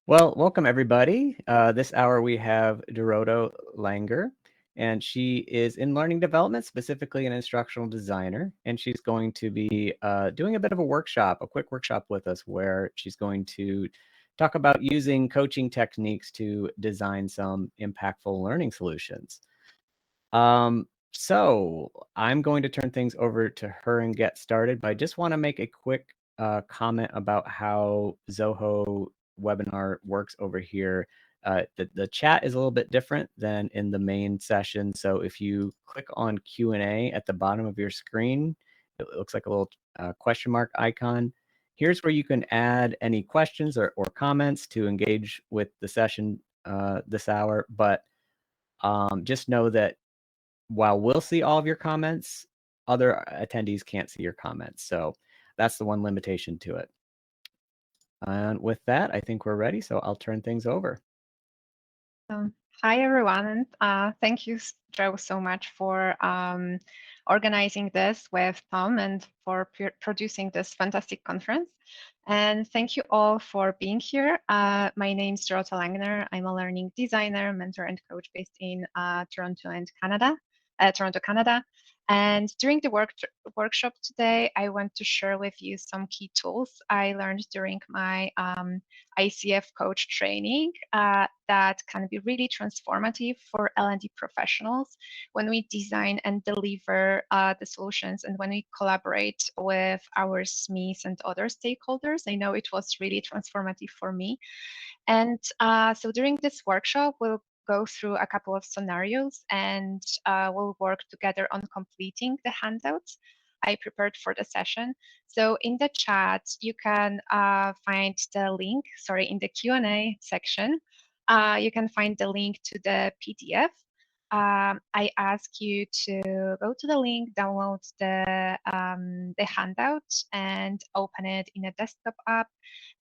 Well, welcome everybody. This hour we have Dorota Langer, and she is in learning development, specifically an instructional designer. And she's going to be doing a bit of a workshop, a quick workshop with us, where she's going to talk about using coaching techniques to design some impactful learning solutions. So I'm going to turn things over to her and get started, but I just want to make a quick comment about how Zoho webinar works over here. The chat is a little bit different than in the main session. So if you click on Q&A at the bottom of your screen, it looks like a little question mark icon. Here's where you can add any questions or comments to engage with the session this hour. But just know that while we'll see all of your comments, other attendees can't see your comments. So that's the one limitation to it. And with that, I think we're ready. So I'll turn things over. Hi, everyone. And thank you, Joe, so much for organizing this with Tom and for producing this fantastic conference. And thank you all for being here. My name is Dorota Langer. I'm a learning designer, mentor, and coach based in Toronto, Canada. And during the workshop today, I want to share with you some key tools I learned during my ICF coach training that can be really transformative for L&D professionals when we design and deliver the solutions and when we collaborate with our SMEs and other stakeholders. I know it was really transformative for me. And so during this workshop, we'll go through a couple of scenarios and we'll work together on completing the handouts I prepared for the session. So in the chat, you can find the link, in the Q&A section, you can find the link to the PDF. I ask you to go to the link, download the handout and open it in a desktop app.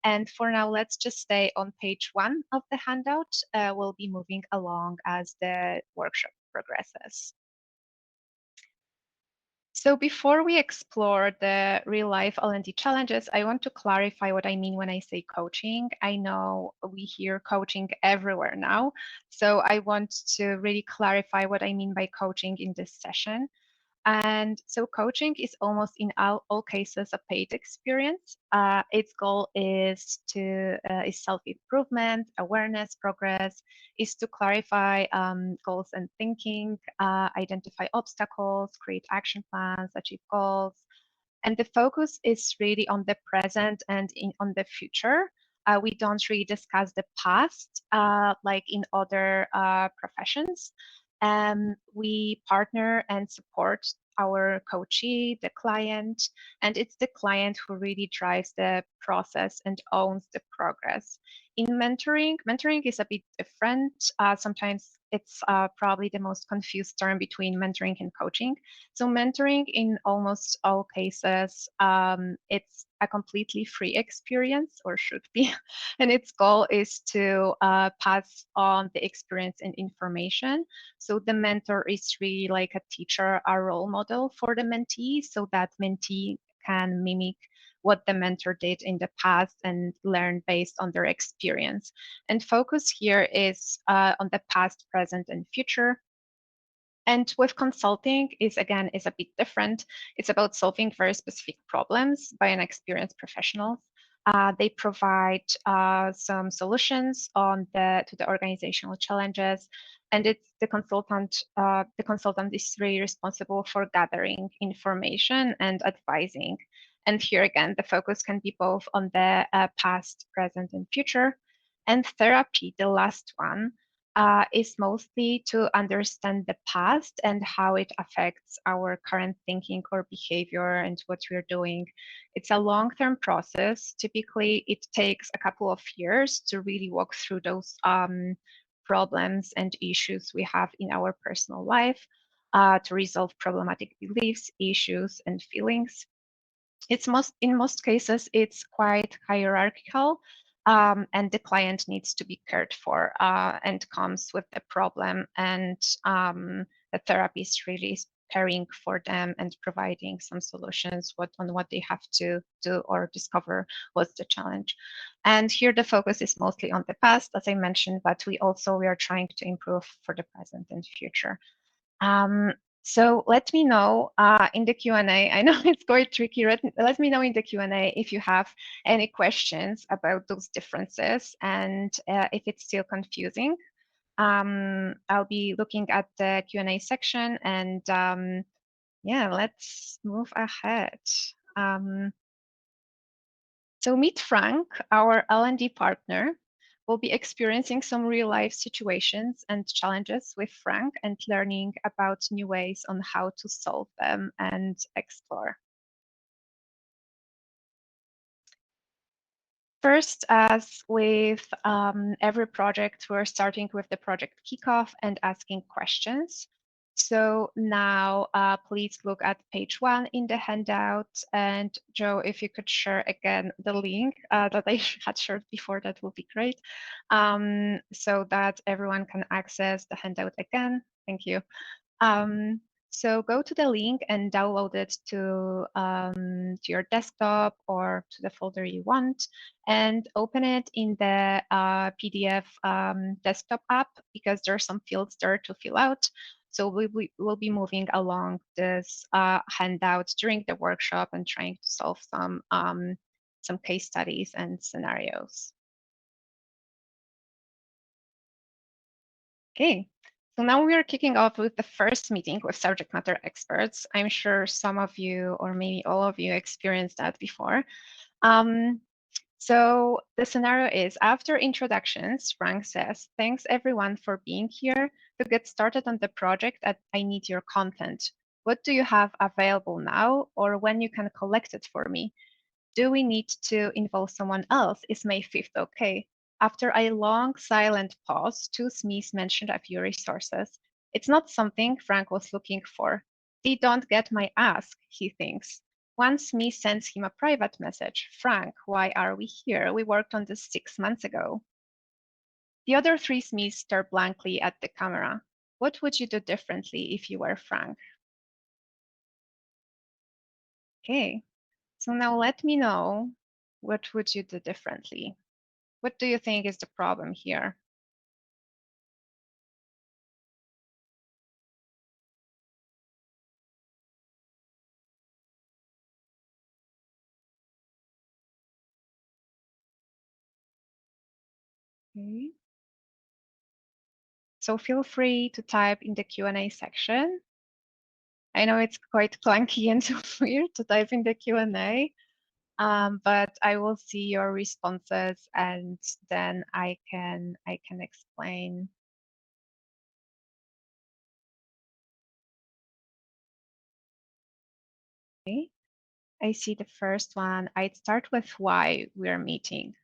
And for now, let's just stay on page 1 of the handout. We'll be moving along as the workshop progresses. So before we explore the real-life L&D challenges, I want to clarify what I mean when I say coaching. I know we hear coaching everywhere now, so I want to really clarify what I mean by coaching in this session. And so coaching is almost in all cases a paid experience. Its goal is is self-improvement, awareness, progress, is to clarify goals and thinking, identify obstacles, create action plans, achieve goals. And the focus is really on the present and on the future. We don't really discuss the past like in other professions. We partner and support our coachee, the client, and it's the client who really drives the process and owns the progress. In mentoring is a bit different. Sometimes it's probably the most confused term between mentoring and coaching. So mentoring, in almost all cases, it's a completely free experience, or should be, and its goal is to pass on the experience and information. So the mentor is really like a teacher, a role model for the mentee, so that mentee can mimic what the mentor did in the past and learn based on their experience. And focus here is on the past, present, and future. And with consulting is a bit different. It's about solving very specific problems by an experienced professional. They provide some solutions to the organizational challenges, and it's the consultant. The consultant is really responsible for gathering information and advising. And here again, the focus can be both on the past, present, and future. And therapy, the last one, is mostly to understand the past and how it affects our current thinking or behavior and what we're doing. It's a long-term process. Typically, it takes a couple of years to really walk through those problems and issues we have in our personal life, to resolve problematic beliefs, issues, and feelings. In most cases, it's quite hierarchical, and the client needs to be cared for and comes with the problem, and the therapist really preparing for them and providing some solutions on what they have to do or discover what's the challenge. And here the focus is mostly on the past, as I mentioned, but we are trying to improve for the present and future. So let me know in the Q&A. I know it's quite tricky. Let me know in the Q&A if you have any questions about those differences and if it's still confusing. I'll be looking at the Q&A section and yeah, let's move ahead. So meet Frank, our L&D partner. We'll be experiencing some real life situations and challenges with Frank and learning about new ways on how to solve them and explore. First, as with every project, we're starting with the project kickoff and asking questions. So now please look at page 1 in the handout. And Joe, if you could share again the link that I had shared before, that would be great. So that everyone can access the handout again. Thank you. So go to the link and download it to your desktop or to the folder you want, and open it in the PDF desktop app, because there are some fields there to fill out. So we'll be moving along this handout during the workshop and trying to solve some case studies and scenarios. Okay. So now we are kicking off with the first meeting with subject matter experts. I'm sure some of you, or maybe all of you, experienced that before. So the scenario is, after introductions, Frank says, "Thanks everyone for being here. To get started on the project, I need your content. What do you have available now, or when you can collect it for me? Do we need to involve someone else? Is May 5th okay?" After a long silent pause, two SMEs mentioned a few resources. It's not something Frank was looking for. They don't get my ask, he thinks. One SME sends him a private message. "Frank, why are we here? We worked on this 6 months ago." The other three SMEs stare blankly at the camera. What would you do differently if you were Frank? Okay, so now let me know, what would you do differently? What do you think is the problem here? Okay. So feel free to type in the Q&A section. I know it's quite clunky and weird to type in the Q&A, but I will see your responses and then I can explain. Okay. I see the first one. I'd start with why we're meeting.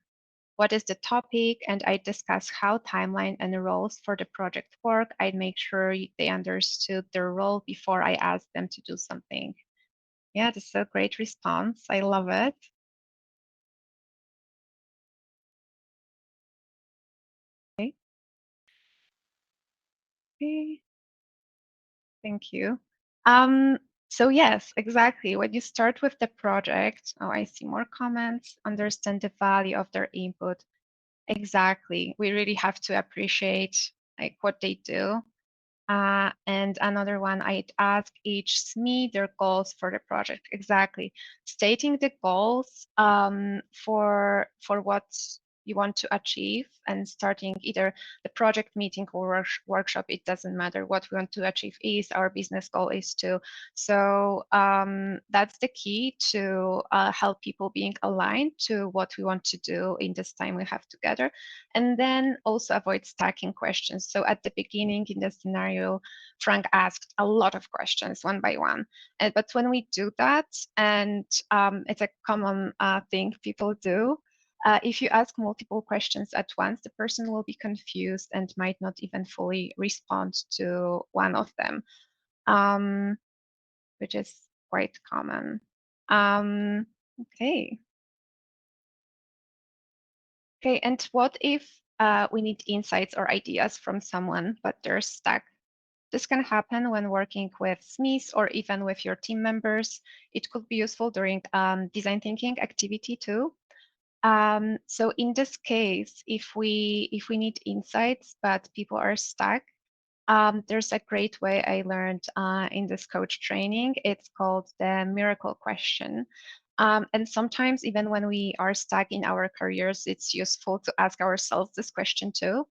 What is the topic? And I'd discuss how timeline and roles for the project work. I'd make sure they understood their role before I asked them to do something. Yeah, this is a great response. I love it. Okay. Okay. Thank you. So yes, exactly. When you start with the project, oh, I see more comments, understand the value of their input. Exactly. We really have to appreciate like what they do. And another one, I'd ask each SME their goals for the project. Exactly. Stating the goals for what you want to achieve, and starting either the project meeting or workshop, it doesn't matter. What we want to achieve is our business goal is to. So that's the key to help people being aligned to what we want to do in this time we have together. And then also avoid stacking questions. So at the beginning in the scenario, Frank asked a lot of questions one by one. But when we do that, and it's a common thing people do, if you ask multiple questions at once, the person will be confused and might not even fully respond to one of them, which is quite common. Okay. Okay, and what if we need insights or ideas from someone, but they're stuck? This can happen when working with SMEs or even with your team members. It could be useful during design thinking activity too. So in this case, if we need insights but people are stuck, there's a great way I learned in this coach training. It's called the miracle question. And sometimes, even when we are stuck in our careers, it's useful to ask ourselves this question too.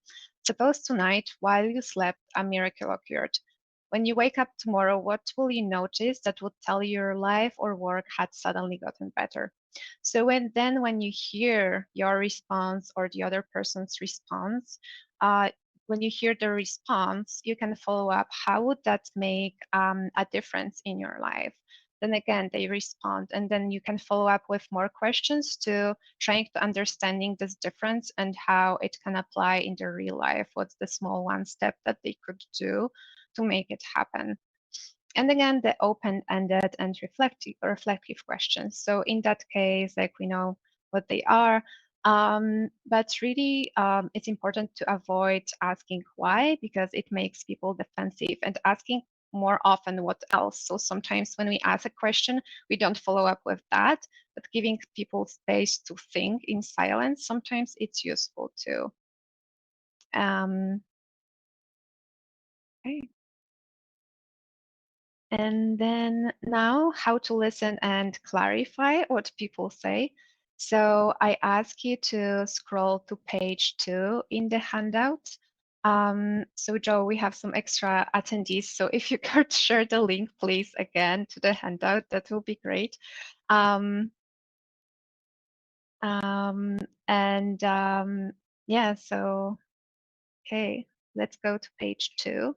Suppose tonight, while you slept, a miracle occurred. When you wake up tomorrow, what will you notice that would tell you your life or work had suddenly gotten better? So when you hear your response or the other person's response, when you hear the response, you can follow up. How would that make a difference in your life? Then again, they respond, and then you can follow up with more questions to trying to understanding this difference and how it can apply in their real life. What's the small one step that they could do to make it happen? And again, the open-ended and reflective questions. So in that case, like we know what they are, but really it's important to avoid asking why, because it makes people defensive, and asking more often what else. So sometimes when we ask a question, we don't follow up with that, but giving people space to think in silence, sometimes it's useful too. Okay. And then now, how to listen and clarify what people say. So I ask you to scroll to page 2 in the handout. So Joe, we have some extra attendees. So if you could share the link, please, again, to the handout, that will be great. Yeah, so, okay, let's go to page 2.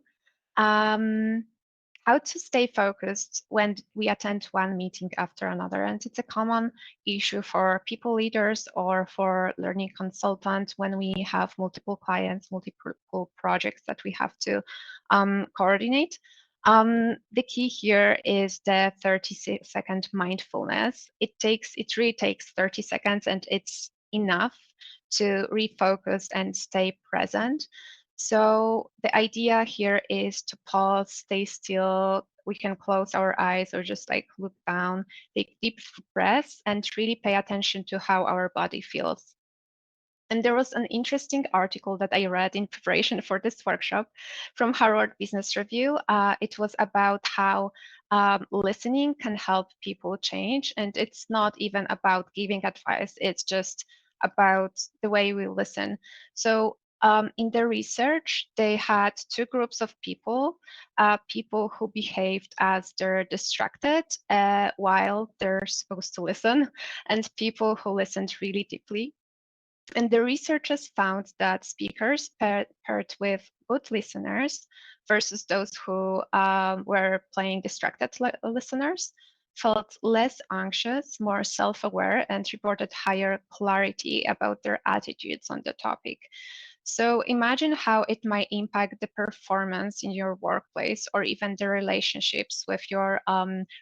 How to stay focused when we attend one meeting after another. And it's a common issue for people leaders or for learning consultants when we have multiple clients, multiple projects that we have to coordinate. The key here is the 30-second mindfulness. It really takes 30 seconds, and it's enough to refocus and stay present. So the idea here is to pause, stay still. We can close our eyes or just like look down, take deep breaths, and really pay attention to how our body feels. And there was an interesting article that I read in preparation for this workshop from Harvard Business Review. It was about how listening can help people change. And it's not even about giving advice, it's just about the way we listen. So in the research, they had two groups of people, people who behaved as they're distracted while they're supposed to listen, and people who listened really deeply. And the researchers found that speakers paired with good listeners versus those who were playing distracted listeners felt less anxious, more self-aware, and reported higher clarity about their attitudes on the topic. So imagine how it might impact the performance in your workplace or even the relationships with your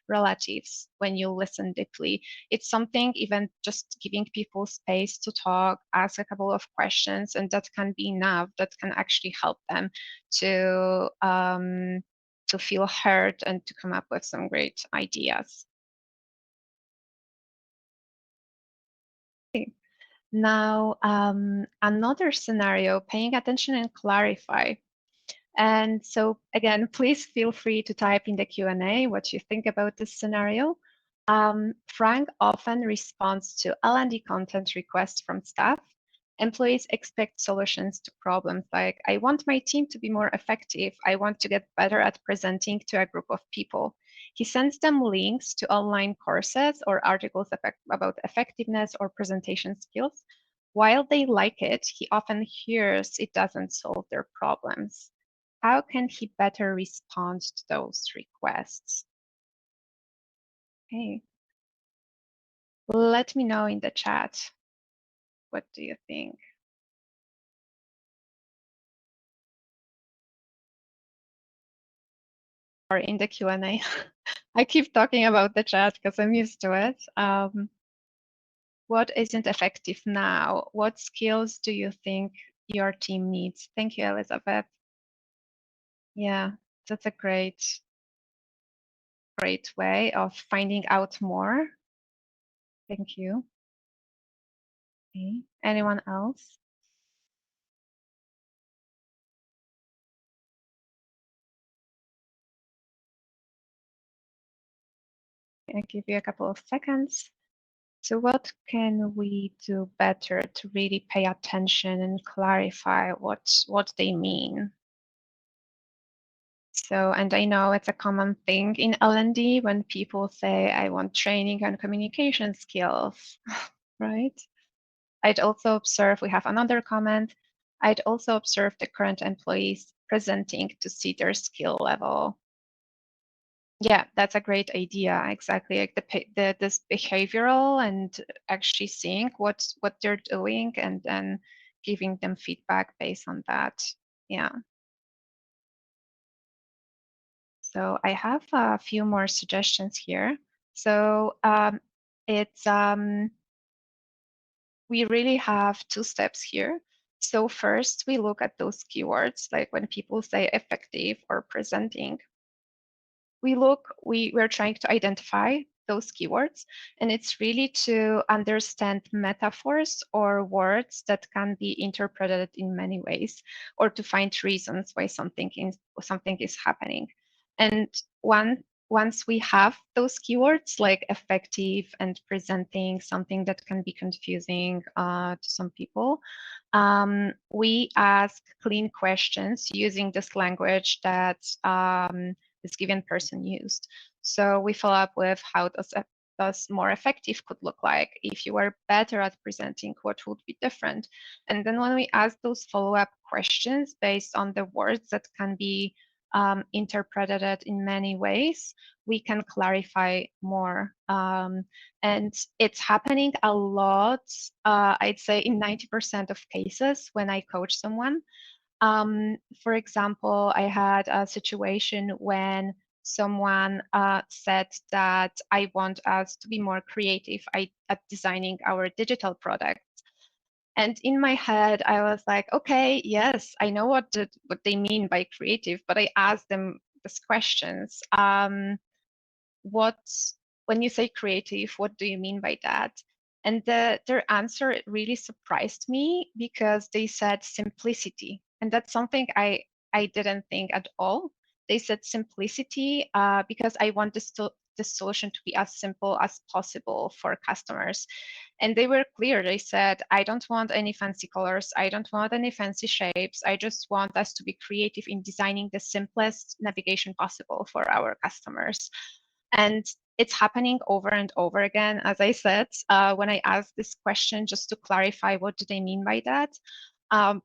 relatives when you listen deeply. It's something, even just giving people space to talk, ask a couple of questions, and that can be enough. That can actually help them to feel heard and to come up with some great ideas. Okay. Now, another scenario, paying attention and clarify. And so again, please feel free to type in the Q&A what you think about this scenario. Frank often responds to L&D content requests from staff. Employees expect solutions to problems like, I want my team to be more effective. I want to get better at presenting to a group of people. He sends them links to online courses or articles about effectiveness or presentation skills. While they like it, he often hears it doesn't solve their problems. How can he better respond to those requests? Okay. Let me know in the chat. What do you think? Or in the Q&A. I keep talking about the chat because I'm used to it. What isn't effective now? What skills do you think your team needs? Thank you, Elizabeth. Yeah. That's a great way of finding out more. Thank you. Okay. Anyone else? I'll give you a couple of seconds. So what can we do better to really pay attention and clarify what they mean? So, and I know it's a common thing in L&D when people say, I want training on communication skills, right? I'd also observe, we have another comment, I'd also observe the current employees presenting to see their skill level. Yeah, that's a great idea. Exactly, like this behavioral and actually seeing what they're doing and then giving them feedback based on that. Yeah. So I have a few more suggestions here. So it's we really have two steps here. So first, we look at those keywords, like when people say effective or presenting. We're trying to identify those keywords, and it's really to understand metaphors or words that can be interpreted in many ways, or to find reasons why something is happening. And once we have those keywords like effective and presenting, something that can be confusing to some people, we ask clean questions using this language that this given person used. So we follow up with how does more effective could look like. If you were better at presenting, what would be different? And then when we ask those follow-up questions based on the words that can be interpreted in many ways, we can clarify more. And it's happening a lot, I'd say in 90% of cases when I coach someone. For example, I had a situation when someone said that I want us to be more creative at designing our digital product. And in my head, I was like, okay, yes, I know what they mean by creative, but I asked them these questions. What When you say creative, what do you mean by that? And their answer really surprised me because they said simplicity, and that's something I didn't think at all. They said simplicity because I want this solution to be as simple as possible for customers. And they were clear. They said, I don't want any fancy colors. I don't want any fancy shapes. I just want us to be creative in designing the simplest navigation possible for our customers. And it's happening over and over again, as I said, when I ask this question, just to clarify what do they mean by that.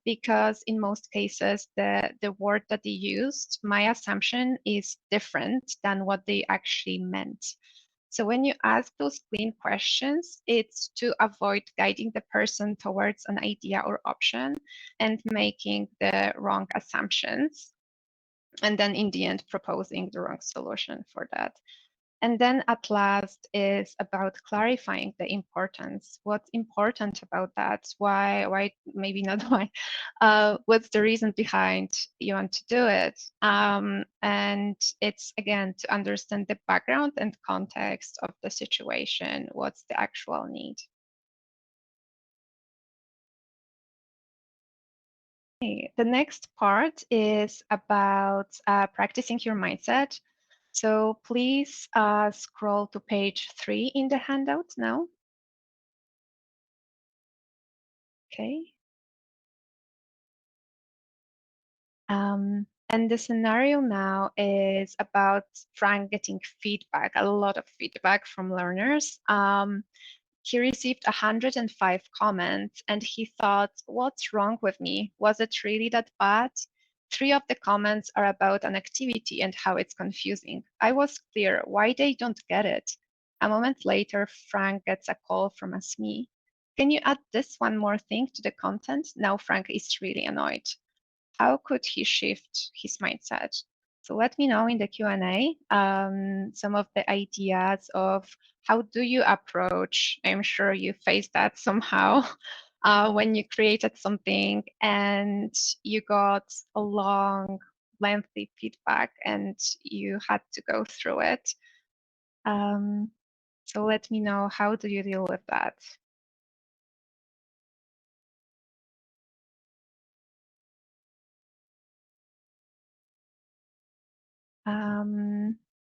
Because in most cases, the word that they used, my assumption is different than what they actually meant. So when you ask those clean questions, it's to avoid guiding the person towards an idea or option and making the wrong assumptions, and then in the end proposing the wrong solution for that. And then at last is about clarifying the importance. What's important about that? Why, maybe not why. What's the reason behind you want to do it? And it's, again, to understand the background and context of the situation. What's the actual need? Okay, the next part is about practicing your mindset. So please scroll to page 3 in the handout now. Okay. And the scenario now is about Frank getting feedback, a lot of feedback from learners. He received 105 comments and he thought, what's wrong with me? Was it really that bad? 3 of the comments are about an activity and how it's confusing. I was clear why they don't get it. A moment later, Frank gets a call from a SME. Can you add this one more thing to the content? Now Frank is really annoyed. How could he shift his mindset? So let me know in the Q&A some of the ideas of how do you approach. I'm sure you faced that somehow when you created something and you got a long lengthy feedback and you had to go through it. So let me know, how do you deal with that?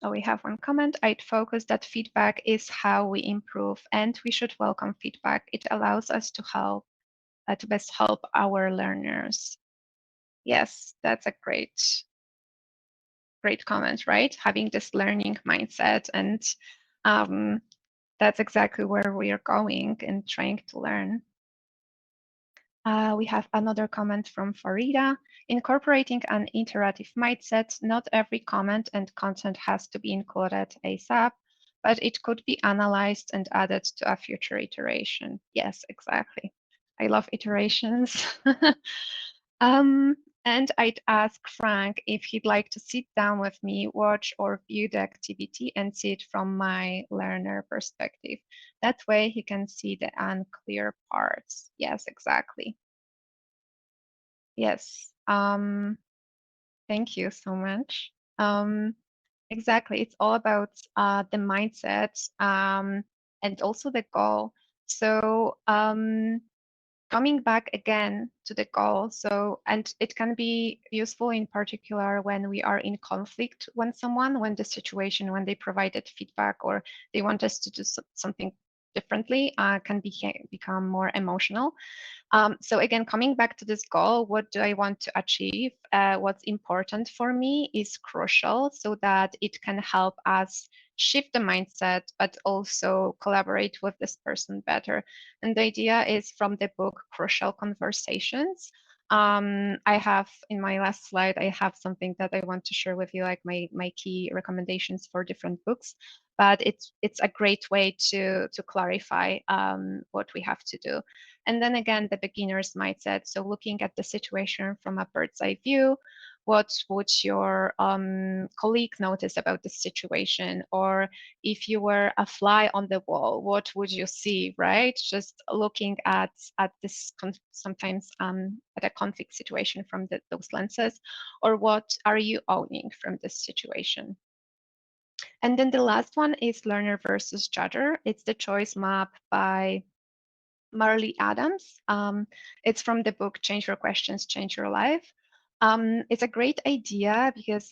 Oh, we have one comment. I'd focus that feedback is how we improve, and we should welcome feedback. It allows us to help, to best help our learners. Yes, that's a great comment, right? Having this learning mindset, and that's exactly where we are going and trying to learn. We have another comment from Farida. Incorporating an iterative mindset, not every comment and content has to be included ASAP, but it could be analyzed and added to a future iteration. Yes, exactly. I love iterations. And I'd ask Frank if he'd like to sit down with me, watch or view the activity and see it from my learner perspective. That way he can see the unclear parts. Yes, exactly. Yes. Thank you so much. Exactly. It's all about the mindset and also the goal. So coming back again to the goal. So, and it can be useful in particular when we are in conflict when the situation, when they provided feedback or they want us to do something differently, can become more emotional. So again, coming back to this goal, what do I want to achieve? What's important for me is crucial so that it can help us shift the mindset, but also collaborate with this person better. And the idea is from the book Crucial Conversations. I have in my last slide, I have something that I want to share with you, like my key recommendations for different books. But it's a great way to clarify what we have to do. And then again, the beginner's mindset. So looking at the situation from a bird's eye view, what would your colleague notice about the situation? Or if you were a fly on the wall, what would you see, right? Just looking at this sometimes at a conflict situation from those lenses, or what are you owning from this situation? And then the last one is learner versus judger. It's the choice map by Marley Adams. It's from the book Change Your Questions, Change Your Life. It's a great idea because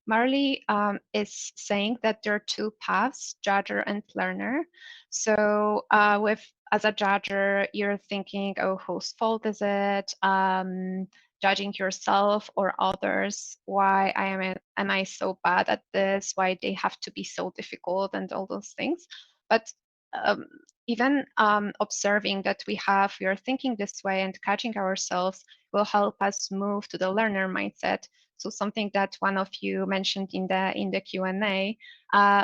Marley is saying that there are two paths, judger and learner. So as a judger, you're thinking, oh, whose fault is it? Judging yourself or others. Why am I so bad at this? Why they have to be so difficult and all those things. But um, even observing that we are thinking this way and catching ourselves will help us move to the learner mindset. So something that one of you mentioned in the Q&A,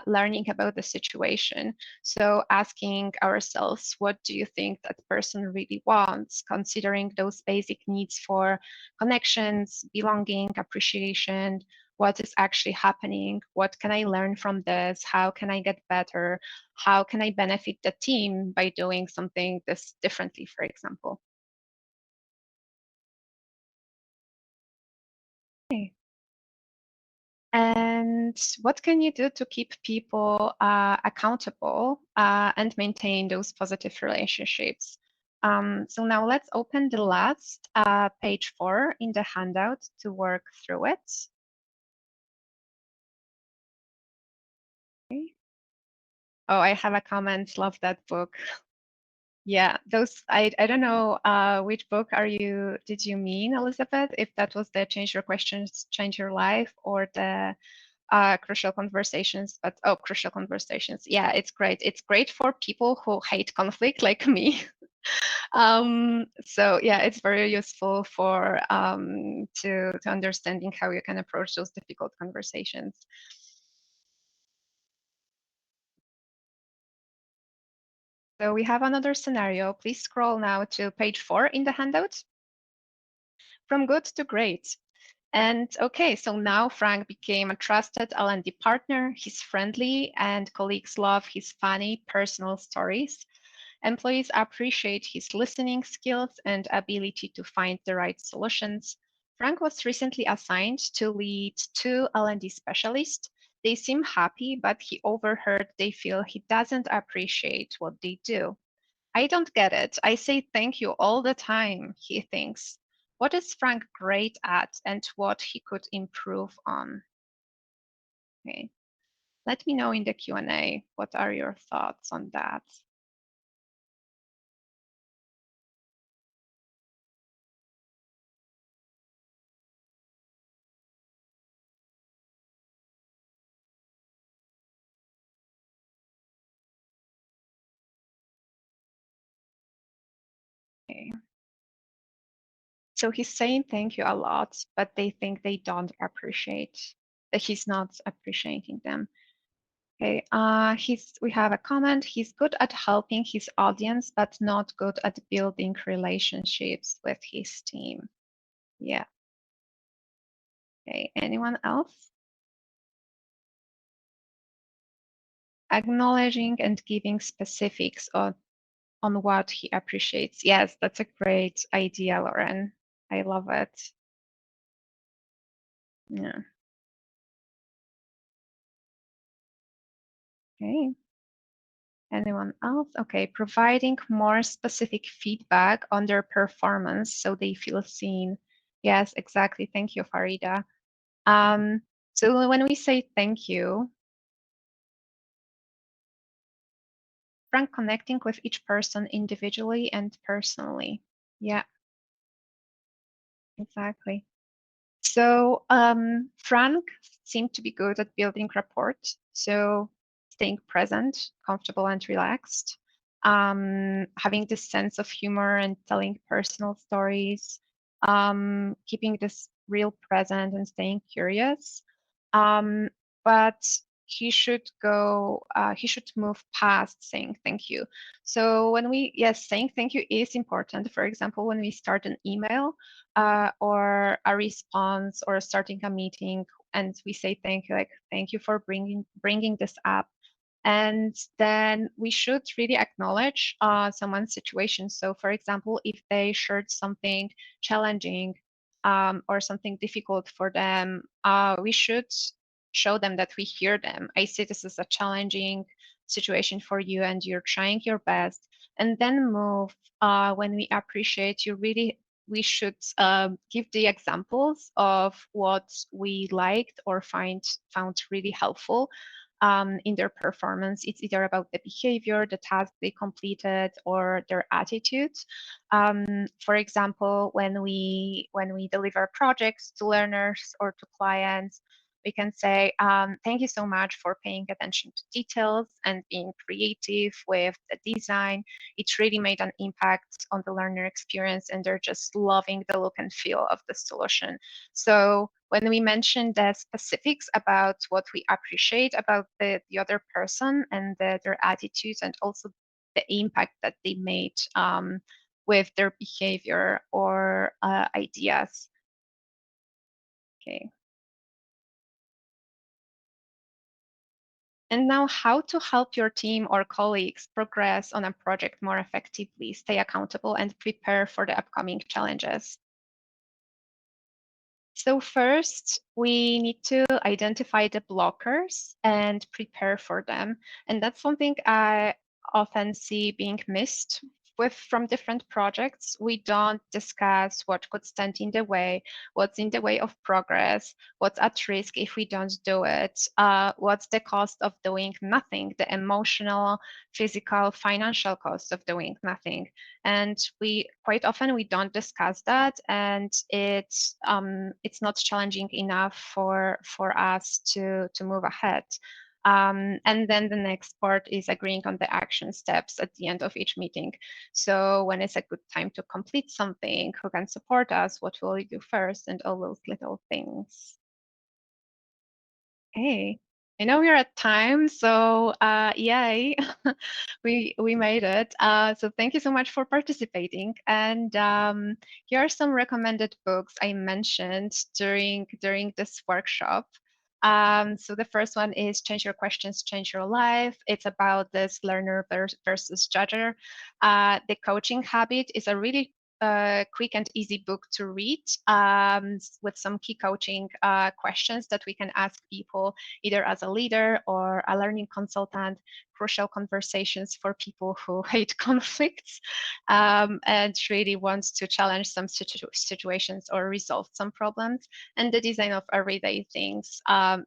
learning about the situation. So asking ourselves, what do you think that person really wants? Considering those basic needs for connections, belonging, appreciation, what is actually happening, what can I learn from this, how can I get better, how can I benefit the team by doing something this differently, for example. Okay. And what can you do to keep people accountable and maintain those positive relationships? So now let's open the last page 4 in the handout to work through it. Okay. Oh, I have a comment. Love that book. Yeah, those I don't know which book did you mean, Elizabeth? If that was the Change Your Questions, Change Your Life, or the Crucial Conversations, but oh, Crucial Conversations. Yeah, it's great. It's great for people who hate conflict like me. So yeah, it's very useful for to understanding how you can approach those difficult conversations. So we have another scenario. Please scroll now to page 4 in the handout. From good to great. And okay, so now Frank became a trusted L&D partner. He's friendly and colleagues love his funny personal stories. Employees appreciate his listening skills and ability to find the right solutions. Frank was recently assigned to lead 2 L&D specialists. They seem happy, but he overheard they feel he doesn't appreciate what they do. I don't get it. I say thank you all the time, he thinks. What is Frank great at and what he could improve on? Okay. Let me know in the Q&A. What are your thoughts on that? Okay. So he's saying thank you a lot, but they think they don't appreciate that he's not appreciating them. Okay, we have a comment. He's good at helping his audience, but not good at building relationships with his team. Yeah. Okay, anyone else? Acknowledging and giving specifics on what he appreciates. Yes, that's a great idea, Lauren. I love it. Yeah. Okay. Anyone else? Okay, providing more specific feedback on their performance so they feel seen. Yes, exactly. Thank you, Farida. So when we say thank you, Frank connecting with each person individually and personally. Yeah, exactly. So Frank seemed to be good at building rapport. So staying present, comfortable and relaxed, having this sense of humor and telling personal stories, keeping this real present and staying curious. But he should move past saying thank you. So yes, saying thank you is important. For example, when we start an email, or a response or starting a meeting, and we say thank you, like thank you for bringing this up, and then we should really acknowledge someone's situation. So for example, if they shared something challenging, or something difficult for them, we should show them that we hear them. I see this is a challenging situation for you and you're trying your best, and then move. When we appreciate you, really we should give the examples of what we liked or found really helpful in their performance. It's either about the behavior, the task they completed, or their attitude. For example, when we deliver projects to learners or to clients, we can say, thank you so much for paying attention to details and being creative with the design. It really made an impact on the learner experience, and they're just loving the look and feel of the solution. So when we mention the specifics about what we appreciate about the other person and their attitudes, and also the impact that they made with their behavior or ideas. Okay. And now, how to help your team or colleagues progress on a project more effectively, stay accountable, and prepare for the upcoming challenges. So first, we need to identify the blockers and prepare for them. And that's something I often see being missed from different projects. We don't discuss what could stand in the way, what's in the way of progress, what's at risk if we don't do it, what's the cost of doing nothing, the emotional, physical, financial cost of doing nothing. And we quite often we don't discuss that, and it's not challenging enough for us to move ahead. And then the next part is agreeing on the action steps at the end of each meeting. So when is a good time to complete something, who can support us, what will we do first, and all those little things. Hey, I know we're at time, so yay, we made it. So thank you so much for participating. And here are some recommended books I mentioned during this workshop. So the first one is Change Your Questions, Change Your Life. It's about this learner versus judger. The Coaching Habit is a really a quick and easy book to read with some key coaching questions that we can ask people either as a leader or a learning consultant, crucial conversations for people who hate conflicts and really wants to challenge some situations or resolve some problems. And the design of everyday things,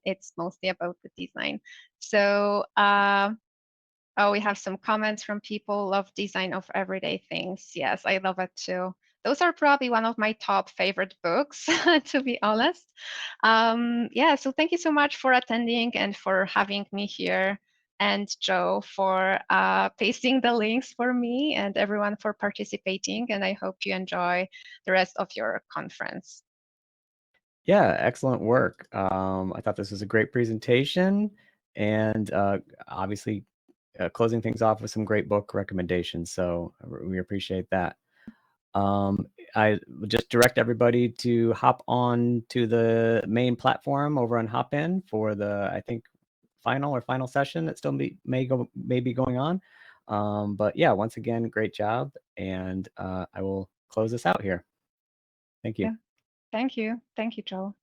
it's mostly about the design. So, oh, we have some comments from people. Love design of everyday things. Yes, I love it too. Those are probably one of my top favorite books, to be honest. Yeah, so thank you so much for attending and for having me here. And Joe for pasting the links for me and everyone for participating. And I hope you enjoy the rest of your conference. Yeah, excellent work. I thought this was a great presentation, and obviously closing things off with some great book recommendations. So we appreciate that. I would just direct everybody to hop on to the main platform over on Hopin for the, I think, final session that still may be going on. But yeah, once again, great job, and I will close this out here. Thank you. Yeah, thank you. Thank you, Joe.